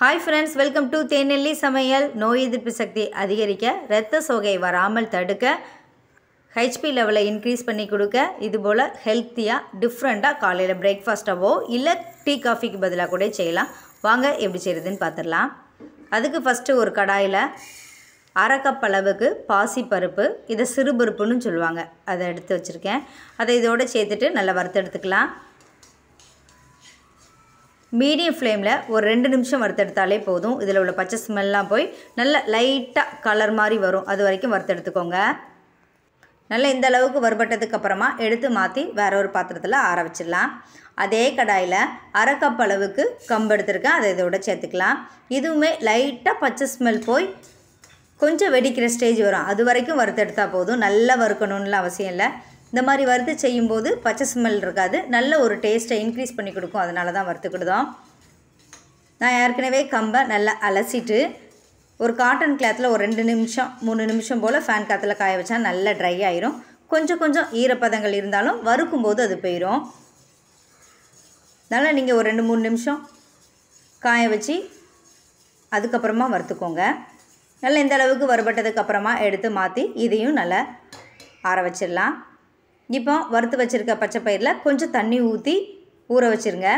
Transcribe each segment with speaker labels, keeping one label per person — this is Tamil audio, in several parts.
Speaker 1: ஹாய் ஃப்ரெண்ட்ஸ், வெல்கம் டு தேனெல்லி சமையல். நோய் எதிர்ப்பு சக்தி அதிகரிக்க, இரத்த சோகை வராமல் தடுக்க, ஹெச்பி லெவலை இன்க்ரீஸ் பண்ணி கொடுக்க, இதுபோல் ஹெல்த்தியாக டிஃப்ரெண்ட்டாக காலையில் பிரேக்ஃபாஸ்ட்டாவோ இல்லை டீ காஃபிக்கு பதிலாக கூட செய்யலாம். வாங்க எப்படி செய்கிறதுன்னு பார்த்துடலாம். அதுக்கு ஃபஸ்ட்டு ஒரு கடாயில் அரை கப் அளவுக்கு பாசிப்பருப்பு, இதை சிறுபருப்புன்னு சொல்லுவாங்க, அதை எடுத்து வச்சுருக்கேன். அதை இதோடு சேர்த்துட்டு நல்லா வறுத்தெடுத்துக்கலாம். மீடியம் ஃப்ளேமில் ஒரு 2 நிமிஷம் வறுத்தெடுத்தாலே போதும். இதில் உள்ள பச்சை ஸ்மெல்லாம் போய் நல்ல லைட்டாக கலர் மாதிரி வரும், அது வரைக்கும் வறுத்தெடுத்துக்கோங்க. நல்லா இந்த அளவுக்கு வறுபட்டதுக்கு அப்புறமா எடுத்து மாற்றி வேற ஒரு பாத்திரத்தில் ஆற வச்சிடலாம். அதே கடாயில் அரை கப் அளவுக்கு கம்பு எடுத்துருக்கேன், அதை இதோட சேர்த்துக்கலாம். இதுவுமே லைட்டாக பச்சை ஸ்மெல் போய் கொஞ்சம் வெடிக்கிற ஸ்டேஜ் வரும், அது வரைக்கும் வறுத்தெடுத்தால் போதும். நல்லா வறுக்கணும்னு அவசியம் இல்லை. இந்த மாதிரி வறுத்து செய்யும்போது பச்சை ஸ்மெல் இருக்காது, நல்ல ஒரு டேஸ்ட்டை இன்க்ரீஸ் பண்ணி கொடுக்கும். அதனால தான் வறுத்துக்கிடுதோம். நான் ஏற்கனவே கம்பை நல்லா அலசிட்டு ஒரு காட்டன் கிளாத்தில் ஒரு 2 நிமிஷம் 3 நிமிஷம் போல் ஃபேன் காற்றுல காய வச்சா நல்லா ட்ரை ஆயிரும். கொஞ்சம் ஈரப்பதங்கள் இருந்தாலும் வறுக்கும்போது அது போயிடும். நல்லா நீங்கள் ஒரு 2-3 நிமிஷம் காய வச்சு அதுக்கப்புறமா வறுத்துக்கோங்க. நல்லா இந்த அளவுக்கு வறுபட்டதுக்கப்புறமா எடுத்து மாற்றி இதையும் நல்லா ஆற வச்சிடலாம். இப்போ வறுத்து வச்சுருக்க பச்சை பயிரில் கொஞ்சம் தண்ணி ஊற்றி ஊற வச்சுருங்க.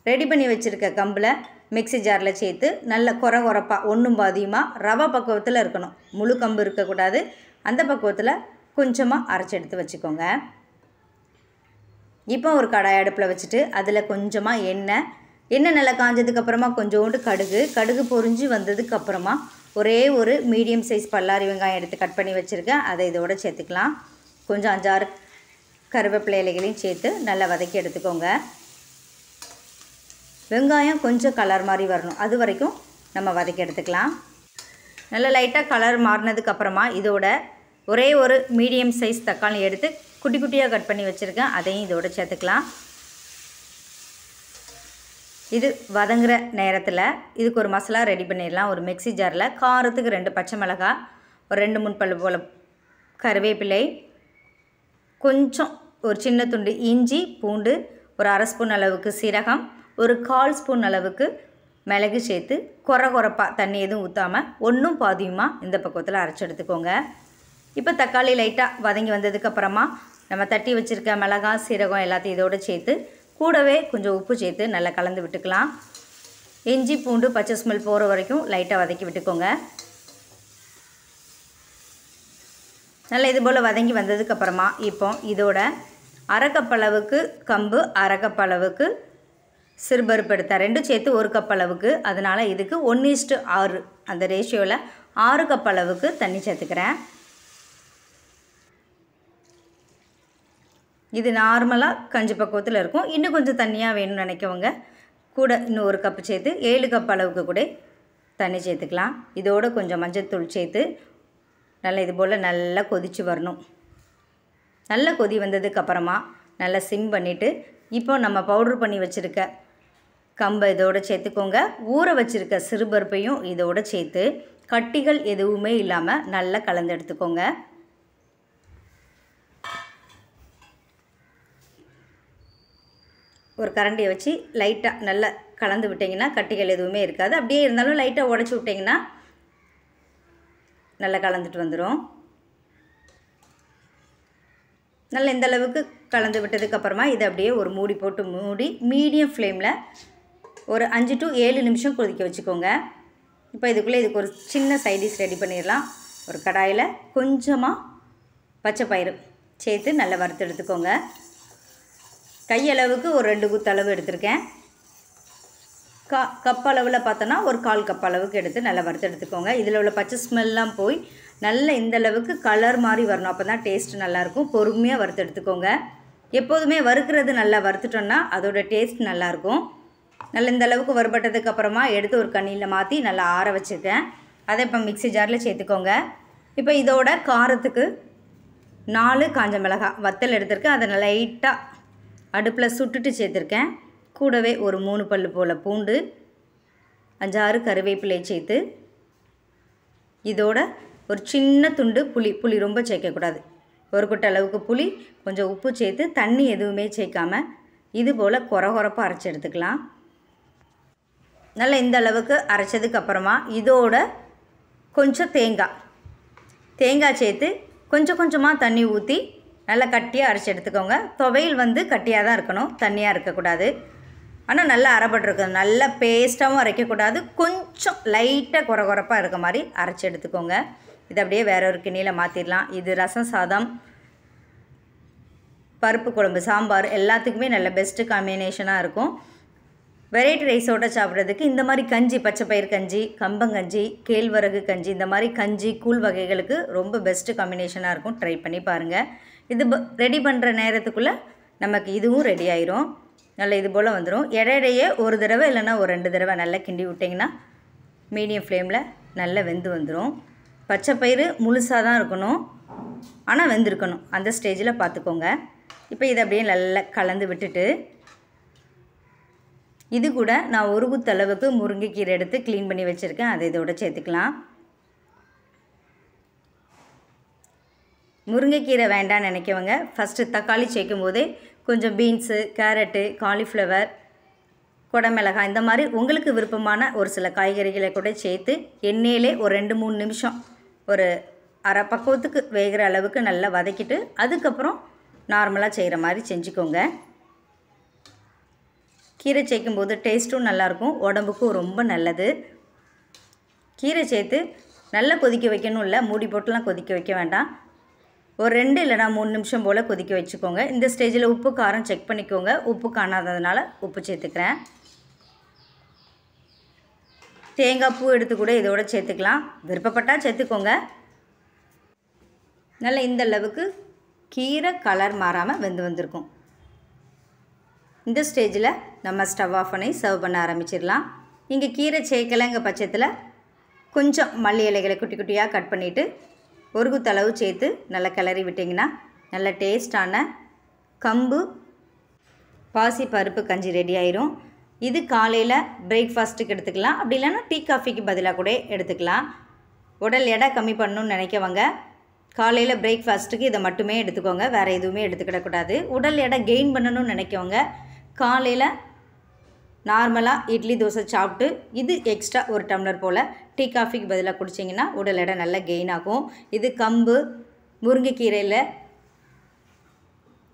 Speaker 1: ரெடி பண்ணி வச்சுருக்க கம்பில் மிக்ஸி ஜாரில் சேர்த்து நல்ல குறப்பாக ஒன்றும் பாதியமாக ரவை பக்குவத்தில் இருக்கணும். முழு கம்பு இருக்கக்கூடாது, அந்த பக்குவத்தில் கொஞ்சமாக அரைச்சி எடுத்து வச்சுக்கோங்க. இப்போ ஒரு கடாய் அடுப்பில் வச்சுட்டு அதில் கொஞ்சமாக எண்ணெய் நல்லா காஞ்சதுக்கப்புறமா கொஞ்சோண்டு கடுகு பொரிஞ்சு வந்ததுக்கப்புறமா ஒரே ஒரு மீடியம் சைஸ் பல்லாரி வெங்காயம் எடுத்து கட் பண்ணி வச்சுருக்கேன், அதை இதோடு சேர்த்துக்கலாம். கொஞ்சம் 5-6 கருவேப்பிலை இலைகளையும் சேர்த்து நல்லா வதக்கி எடுத்துக்கோங்க. வெங்காயம் கொஞ்சம் கலர் மாதிரி வரணும், அது வரைக்கும் நம்ம வதக்கி எடுத்துக்கலாம். நல்லா லைட்டாக கலர் மாறினதுக்கப்புறமா இதோட ஒரே ஒரு மீடியம் சைஸ் தக்காளி எடுத்து குட்டி குட்டியாக கட் பண்ணி வச்சுருக்கேன், அதையும் இதோடு சேர்த்துக்கலாம். இது வதங்குற நேரத்தில் இதுக்கு ஒரு மசாலா ரெடி பண்ணிடலாம். ஒரு மிக்ஸி ஜாரில் காரத்துக்கு 2 பச்சை மிளகாய், ஒரு 2-3 பல்லு போல் கருவேப்பிலை, கொஞ்சம் ஒரு சின்ன துண்டு இஞ்சி பூண்டு, ஒரு அரை ஸ்பூன் அளவுக்கு சீரகம், ஒரு 1/4 ஸ்பூன் அளவுக்கு மிளகு சேர்த்து குறப்பாக தண்ணி எதுவும் ஊற்றாமல் ஒன்றும் பாதியுமாக இந்த பக்குவத்தில் அரைச்சி எடுத்துக்கோங்க. இப்போ தக்காளி லைட்டாக வதங்கி வந்ததுக்கப்புறமா நம்ம தட்டி வச்சுருக்க மிளகாய் சீரகம் எல்லாத்தையும் இதோடு சேர்த்து கூடவே கொஞ்சம் உப்பு சேர்த்து நல்லா கலந்து விட்டுக்கலாம். இஞ்சி பூண்டு பச்சை ஸ்மெல் போகிற வரைக்கும் லைட்டாக வதக்கி விட்டுக்கோங்க. நல்லா இது போல் வதங்கி வந்ததுக்கப்புறமா இப்போ இதோட அரை கப் அளவுக்கு கம்பு, அரை கப் அளவுக்கு சிறுபருப்பு எடுத்தேன், 2 சேர்த்து 1 கப் அளவுக்கு. அதனால் இதுக்கு 1:6 அந்த ரேஷியோவில் 6 கப் அளவுக்கு தண்ணி சேர்த்துக்கிறேன். இது நார்மலாக கஞ்சி பக்குவத்தில் இருக்கும். இன்னும் கொஞ்சம் தண்ணியாக வேணும்னு நினைக்கவங்க கூட இன்னும் 1 கப்பு சேர்த்து 7 கப் அளவுக்கு கூட தண்ணி சேர்த்துக்கலாம். இதோடு கொஞ்சம் மஞ்சள்தூள் சேர்த்து நல்லா இது போல் நல்லா கொதித்து வரணும். நல்லா கொதி வந்ததுக்கப்புறமா நல்லா சிம் பண்ணிவிட்டு இப்போ நம்ம பவுட்ரு பண்ணி வச்சுருக்க கம்பை இதோடு சேர்த்துக்கோங்க. ஊற வச்சுருக்க சிறுபருப்பையும் இதோடு சேர்த்து கட்டிகள் எதுவுமே இல்லாமல் நல்லா கலந்து எடுத்துக்கோங்க. ஒரு கரண்டியை வச்சு லைட்டாக நல்லா கலந்து விட்டிங்கன்னா கட்டிகள் எதுவுமே இருக்காது. அப்படியே இருந்தாலும் லைட்டாக உடச்சி விட்டிங்கன்னா நல்லா கலந்துட்டு வந்துடும். நல்லா இந்த அளவுக்கு கலந்து விட்டதுக்கப்புறமா இதை அப்படியே ஒரு மூடி போட்டு மூடி மீடியம் ஃப்ளேமில் ஒரு 5 to 7 நிமிஷம் கொதிக்க வச்சுக்கோங்க. இப்போ இதுக்குள்ளே இதுக்கு ஒரு சின்ன சைடிஷ் ரெடி பண்ணிடலாம். ஒரு கடாயில் கொஞ்சமாக பச்சை பயிறு சேர்த்து நல்லா வறுத்து எடுத்துக்கோங்க. கையளவுக்கு ஒரு 2 குத்தளவு எடுத்திருக்கேன். கப் அளவில் பார்த்தோன்னா ஒரு 1/4 கப் அளவுக்கு எடுத்து நல்லா வறுத்து எடுத்துக்கோங்க. இதில் உள்ள பச்சை ஸ்மெல்லாம் போய் நல்ல இந்த அளவுக்கு கலர் மாதிரி வரணும், அப்போ தான் டேஸ்ட்டு நல்லாயிருக்கும். பொறுமையாக வறுத்து எடுத்துக்கோங்க. எப்போதுமே வறுக்கிறது நல்லா வறுத்துட்டோன்னா அதோட டேஸ்ட் நல்லாயிருக்கும். நல்லா இந்த அளவுக்கு வறுபட்டதுக்கப்புறமா எடுத்து ஒரு கண்ணியில் மாற்றி நல்லா ஆற வச்சுருக்கேன். அதை இப்போ மிக்ஸி ஜாரில் சேர்த்துக்கோங்க. இப்போ இதோட காரத்துக்கு 4 காஞ்ச மிளகாய் வத்தல் எடுத்திருக்கேன், அதை நல்லா லைட்டாக அடுப்பில் சுட்டுட்டு சேர்த்துருக்கேன். கூடவே ஒரு 3 பல்லு போல் பூண்டு, 5-6 கருவேப்பிலை சேர்த்து இதோட ஒரு சின்ன துண்டு புளி ரொம்ப சேர்க்கக்கூடாது, 1 குட்டை அளவுக்கு புளி, கொஞ்சம் உப்பு சேர்த்து தண்ணி எதுவுமே சேர்க்காமல் இது போல் குறப்பாக அரைச்சி எடுத்துக்கலாம். நல்லா இந்த அளவுக்கு அரைச்சதுக்கப்புறமா இதோட கொஞ்சம் தேங்காய் சேர்த்து கொஞ்சம் கொஞ்சமாக தண்ணி ஊற்றி நல்லா கட்டியாக அரைச்சி எடுத்துக்கோங்க. துவையல் வந்து கட்டியாக தான் இருக்கணும், தண்ணியாக இருக்கக்கூடாது. ஆனால் நல்லா அரைப்பட்டுருக்கணும். நல்லா பேஸ்ட்டாகவும் அரைக்கக்கூடாது, கொஞ்சம் லைட்டாக குறப்பாக இருக்க மாதிரி அரைச்சி எடுத்துக்கோங்க. இது அப்படியே வேற ஒரு கிண்ணியில் மாற்றிடலாம். இது ரசம் சாதம், பருப்பு குழம்பு, சாம்பார் எல்லாத்துக்குமே நல்ல பெஸ்ட்டு காம்பினேஷனாக இருக்கும். வெரைட்டி ரைஸோடு சாப்பிட்றதுக்கு இந்த மாதிரி கஞ்சி, பச்சைப்பயிறு கஞ்சி, கம்பங்கஞ்சி, கேழ்வரகு கஞ்சி, இந்த மாதிரி கஞ்சி கூழ் வகைகளுக்கு ரொம்ப பெஸ்ட்டு காம்பினேஷனாக இருக்கும். ட்ரை பண்ணி பாருங்கள். இது ரெடி பண்ணுற நேரத்துக்குள்ளே நமக்கு இதுவும் ரெடி ஆயிரும். நல்லா இது போல் வந்துடும். இடையிடையே ஒரு தடவை இல்லைன்னா ஒரு 2 தடவை நல்லா கிண்டி விட்டிங்கன்னா மீடியம் ஃப்ளேமில் நல்லா வெந்து வந்துடும். பச்சைப்பயிறு முழுசாக தான் இருக்கணும், ஆனால் வெந்திருக்கணும். அந்த ஸ்டேஜில் பார்த்துக்கோங்க. இப்போ இதை அப்படியே நல்லா கலந்து விட்டுட்டு இது கூட நான் ஒரு குத்தளவுக்கு முருங்கைக்கீரை எடுத்து க்ளீன் பண்ணி வச்சுருக்கேன். அதை இதோட சேர்த்துக்கலாம். முருங்கைக்கீரை வேண்டாம்னு நினைக்கவங்க ஃபஸ்ட்டு தக்காளி சேர்க்கும் போதே கொஞ்சம் பீன்ஸு, கேரட்டு, காலிஃப்ளவர், குடமிளகாய் இந்த மாதிரி உங்களுக்கு விருப்பமான ஒரு சில காய்கறிகளை கூட சேர்த்து எண்ணெயிலே ஒரு 2-3 நிமிஷம் ஒரு அரை பக்குவத்துக்கு வேகிற அளவுக்கு நல்லா வதக்கிட்டு அதுக்கப்புறம் நார்மலாக செய்கிற மாதிரி செஞ்சுக்கோங்க. கீரை சேர்க்கும்போது டேஸ்ட்டும் நல்லாயிருக்கும், உடம்புக்கும் ரொம்ப நல்லது. கீரை சேர்த்து நல்லா கொதிக்க வைக்கணும், இல்லை மூடி போட்டுலாம் கொதிக்க வைக்க வேண்டாம். ஒரு 2 இல்லைனா 3 நிமிஷம் போல் கொதிக்க வச்சுக்கோங்க. இந்த ஸ்டேஜில் உப்பு காரம் செக் பண்ணிக்கோங்க. உப்பு காணாததுனால உப்பு சேர்த்துக்கிறேன். தேங்காய் பூ எடுத்து கூட இதோட சேர்த்துக்கலாம், விருப்பப்பட்டால் சேர்த்துக்கோங்க. நல்லா இந்த அளவுக்கு கீரை கலர் மாறாமல் வெந்து வந்திருக்கும். இந்த ஸ்டேஜில் நம்ம ஸ்டவ் ஆஃப் பண்ணி சர்வ் பண்ண ஆரம்பிச்சிடலாம். நீங்கள் கீரை சேர்க்கலைங்க பட்சத்தில் கொஞ்சம் மல்லி இலைகளை குட்டி குட்டியாக கட் பண்ணிவிட்டு ஒரு குத்தளவு சேர்த்து நல்லா கிளறி விட்டிங்கன்னா நல்ல டேஸ்டான கம்பு பாசி பருப்பு கஞ்சி ரெடி ஆயிரும். இது காலையில் பிரேக்ஃபாஸ்ட்டுக்கு எடுத்துக்கலாம், அப்படி இல்லைன்னா டீ காஃபிக்கு பதிலாக கூட எடுத்துக்கலாம். உடல் எடை கம்மி பண்ணணும்னு நினைக்கவங்க காலையில் பிரேக்ஃபாஸ்ட்டுக்கு இதை மட்டுமே எடுத்துக்கோங்க, வேறு எதுவுமே எடுத்துக்கிடக்கூடாது. உடல் எடை கெயின் பண்ணணும்னு நினைக்கவங்க காலையில் நார்மலாக இட்லி தோசை சாப்பிட்டு இது எக்ஸ்ட்ரா ஒரு டம்ளர் போல் டீ காஃபிக்கு பதிலாக குடிச்சிங்கன்னா உடல் எடை நல்லா கெயின் ஆகும். இது கம்பு முருங்கைக்கீரையில்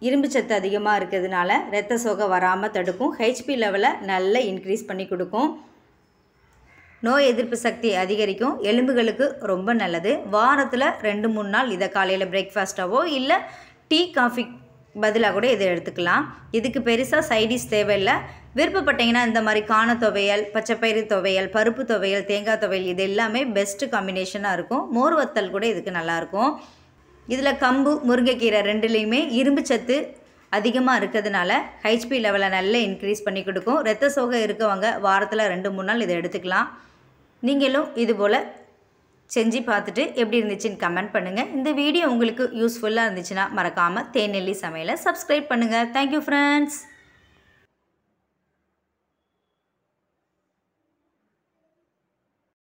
Speaker 1: இரும்பு சத்து அதிகமாக இருக்கிறதுனால இரத்த சோகை வராமல் தடுக்கும். ஹெச்பி லெவலை நல்லா இன்க்ரீஸ் பண்ணி கொடுக்கும். நோய் எதிர்ப்பு சக்தி அதிகரிக்கும். எலும்புகளுக்கு ரொம்ப நல்லது. வாரத்தில் 2-3 நாள் இதை காலையில் பிரேக்ஃபாஸ்ட்டாவோ இல்லை டீ காஃபி பதிலாக கூட இதை எடுத்துக்கலாம். இதுக்கு பெருசாக சைடிஷ் தேவையில்லை. விருப்பப்பட்டிங்கன்னா இந்த மாதிரி காண துவையல், பச்சைப்பயிறு துவையல், பருப்பு துவையல், தேங்காய் துவையல் இது எல்லாமே பெஸ்ட்டு காம்பினேஷனாக இருக்கும். மோர் வத்தல் கூட இதுக்கு நல்லாயிருக்கும். இதில் கம்பு முருங்கைக்கீரை ரெண்டுலேயுமே இரும்பு சத்து அதிகமாக இருக்கிறதுனால ஹெச்பி லெவலை நல்லா இன்க்ரீஸ் பண்ணி கொடுக்கும். இரத்த சோகை இருக்கவங்க வாரத்தில் 2-3 நாள் இதை எடுத்துக்கலாம். நீங்களும் இதுபோல் செஞ்சு பார்த்துட்டு எப்படி இருந்துச்சுன்னு கமெண்ட் பண்ணுங்கள். இந்த வீடியோ உங்களுக்கு யூஸ்ஃபுல்லாக இருந்துச்சுன்னா மறக்காமல் தேநெல்லி சமையலை சப்ஸ்கிரைப் பண்ணுங்கள். Thank you friends.